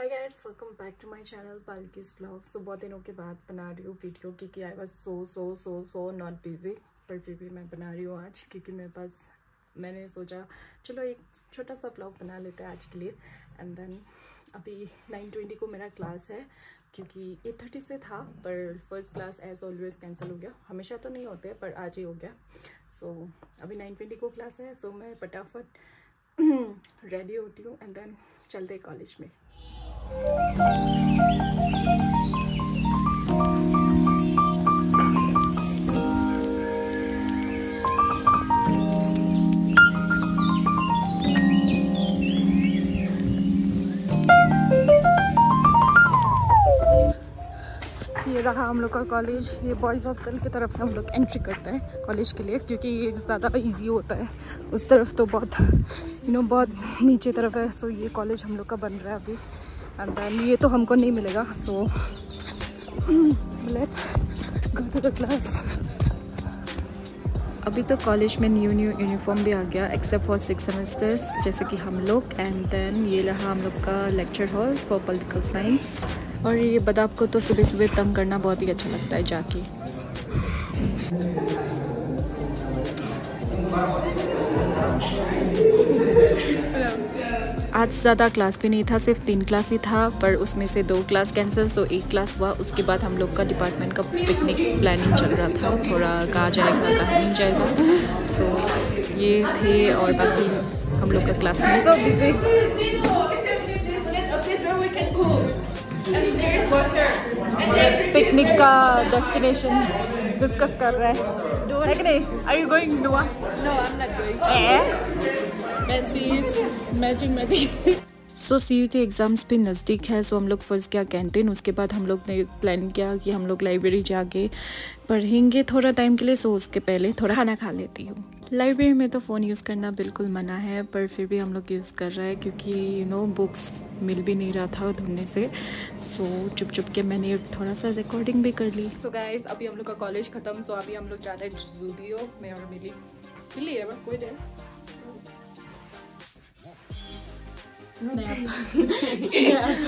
Hi guys, welcome back to my channel Palki's vlog. So बहुत दिनों के बाद बना रही हूँ वीडियो क्योंकि I was so not busy, पर फिर भी मैं बना रही हूँ आज क्योंकि मेरे पास मैंने सोचा चलो एक छोटा सा व्लॉग बना लेते हैं आज के लिए। एंड देन अभी 9:20 को मेरा क्लास है क्योंकि 8:30 से था, पर first class as always cancel हो गया। हमेशा तो नहीं होते पर आज ही हो गया। सो अभी 9:20 को क्लास है। सो मैं फटाफट रेडी होती हूँ एंड देन चलते कॉलेज में। ये रहा हम लोग का कॉलेज। ये बॉयज़ हॉस्टल की तरफ से हम लोग एंट्री करते हैं कॉलेज के लिए क्योंकि ये ज़्यादा इजी होता है। उस तरफ तो बहुत बहुत नीचे तरफ है। सो ये कॉलेज हम लोग का बन रहा है अभी। एंड देन ये तो हमको नहीं मिलेगा। So let's go to the class. अभी तो कॉलेज में न्यू यूनिफॉर्म भी आ गया एक्सेप्ट फॉर 6 सेमेस्टर्स जैसे कि हम लोग। एंड देन ये रहा हम लोग का lecture hall for political science. और ये बदाब को तो सुबह सुबह तंग करना बहुत ही अच्छा लगता है जाके। आज ज़्यादा क्लास भी नहीं था, सिर्फ 3 क्लास ही था, पर उसमें से 2 क्लास कैंसिल। सो 1 क्लास हुआ। उसके बाद हम लोग का डिपार्टमेंट का पिकनिक प्लानिंग चल रहा था, थोड़ा कहाँ जाएगा कहाँ नहीं जाएगा। सो ये थे और बाकी हम लोग का क्लासमेट्स। पिकनिक का डेस्टिनेशन डिस्कस कर रहे हैं कि नहीं? Are you going, Noah? No, I'm not going. Matching. So CUT exams भी नज़दीक है। सो हम लोग फर्स्ट किया कैंटीन। उसके बाद हम लोग ने प्लान किया कि हम लोग लाइब्रेरी जाके पढ़ेंगे थोड़ा टाइम के लिए। सो उसके पहले थोड़ा खाना खा लेती हूँ। लाइब्रेरी में तो फ़ोन यूज़ करना बिल्कुल मना है, पर फिर भी हम लोग यूज़ कर रहे हैं क्योंकि बुक्स मिल भी नहीं रहा था ढूंढने से। सो चुप के मैंने थोड़ा सा रिकॉर्डिंग भी कर ली। सो गाइस, अभी हम लोग का कॉलेज ख़त्म। सो अभी हम लोग जा रहे हैं ज़ूडियो में और मिली है कोई देर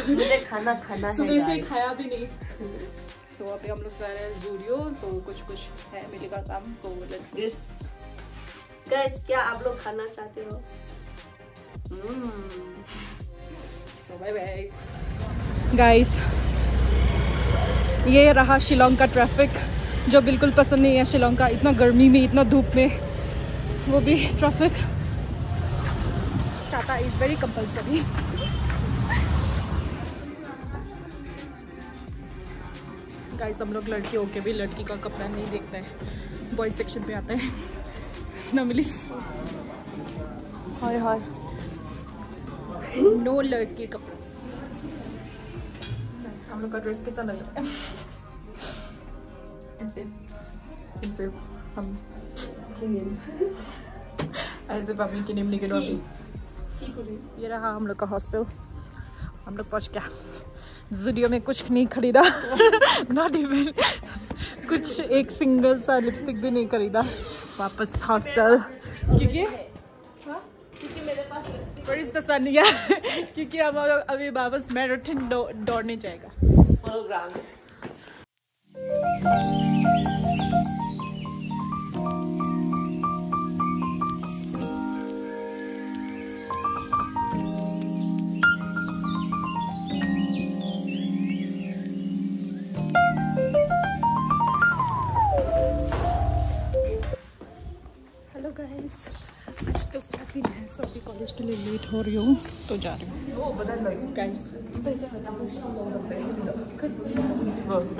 मुझे खाना है, सुबह से खाया भी नहीं। सो अभी हम लोग जा रहे हैं ज़ूडियो। सो कुछ है मिली का काम। सो लेट्स गाइस, क्या आप लोग खाना चाहते हो? सो बाय बाय गाइस। ये रहा शिलोंग का ट्रैफिक जो बिल्कुल पसंद नहीं है। शिलोंग का इतना गर्मी में, इतना धूप में, वो भी traffic. Tata is very compulsory. Guys, हम लोग लड़की होके भी लड़की का कपड़ा नहीं देखते हैं, बॉयज सेक्शन पे आता है ना मिली। हाय नो लड़की कपड़ा। हम लोग का ड्रेस कैसा लग रहा है? ऐसे हम ऐसे पब्लिक की निम्न के अभी। ये रहा हम लोग का हॉस्टल। हम लोग पहुंच गया। ज़ूडियो में कुछ नहीं खरीदा नॉट इवन कुछ, एक सिंगल सा लिपस्टिक भी नहीं खरीदा। वापस हॉस्टल क्योंकि मेरे पास lipstick Where is the sun? क्योंकि हम अभी वापस मैराथन दौड़ने जाएगा। हेलो गाइस, आज दूसरा दिन है। सो अभी कॉलेज के लिए लेट हो रही हूँ तो जा रही हूँ गाइस। सो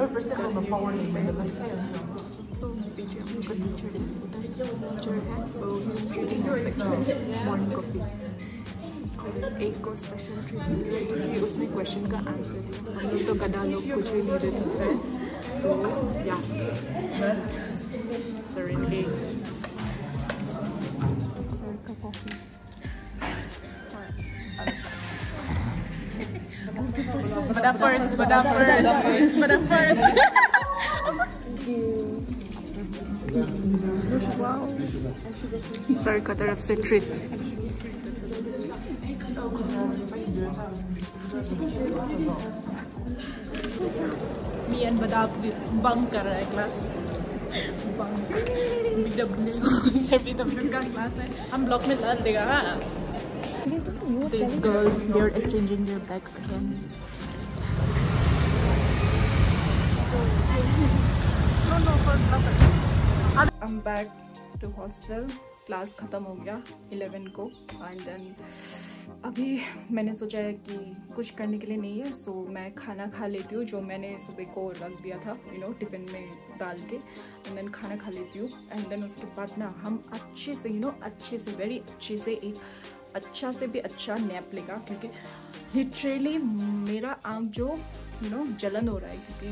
पीछे हम लोग का टीचर है। सो मॉर्निंग कॉफी एक को स्पेशल ट्रीट मिल रही है क्योंकि उसने क्वेश्चन का आंसर दिया। हम लोग तो गधा लोग कुछ भी नहीं दे सकते हैं। सो या सरेंडे coffee. But first. Wow. Sir का तरफ से ट्रीट। मी एंड बदाब बंक कर रहा है क्लास। BW का क्लास है, हम ब्लॉक में डाल देगा। हाँ, these girls they are exchanging their bags again. I'm back to hostel. Class ख़त्म हो गया 11 को एंड देन अभी मैंने सोचा है कि कुछ करने के लिए नहीं है, सो मैं खाना खा लेती हूँ जो मैंने सुबह को रख दिया था टिफ़िन में डाल के, एंड देन खाना खा लेती हूँ एंड देन उसके बाद ना हम अच्छे से अच्छे से वेरी अच्छे से एक अच्छा से भी अच्छा नैप लेगा, क्योंकि लिटरली मेरा आँख जो जलन हो रहा है, क्योंकि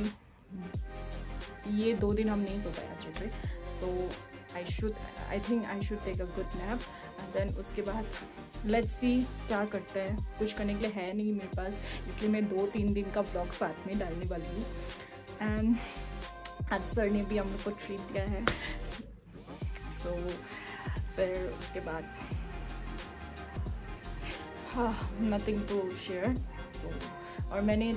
ये 2 दिन हम नहीं सो पाए अच्छे से। तो I think I should take a good nap and then उसके बाद let's see क्या करते हैं। कुछ करने के लिए है नहीं मेरे पास, इसलिए मैं 2-3 दिन का व्लॉग साथ में डालने वाली हूँ। एंड आज सर ने भी हम लोग को ट्रीट दिया है, सो फिर उसके बाद हाँ नथिंग टू शेयर। और मैंने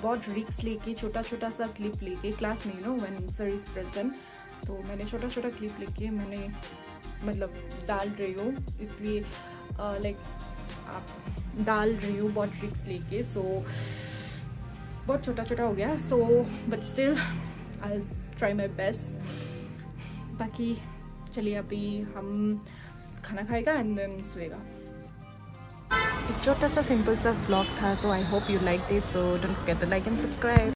बहुत रिक्स लेके छोटा सा क्लिप लेके क्लास में व्हेन सर इज़ प्रेजेंट, तो मैंने छोटा क्लिप लेके मैंने मतलब डाल रही हूँ, इसलिए लाइक आप डाल रही हूँ बहुत रिक्स लेके, सो बहुत छोटा हो गया, so but still I try my best. बाकी चलिए अभी हम खाना खाएगा एंड देन सोएगा। एक छोटा सा सिंपल सा व्लॉग था, so I hope you like it, so don't forget to like and subscribe.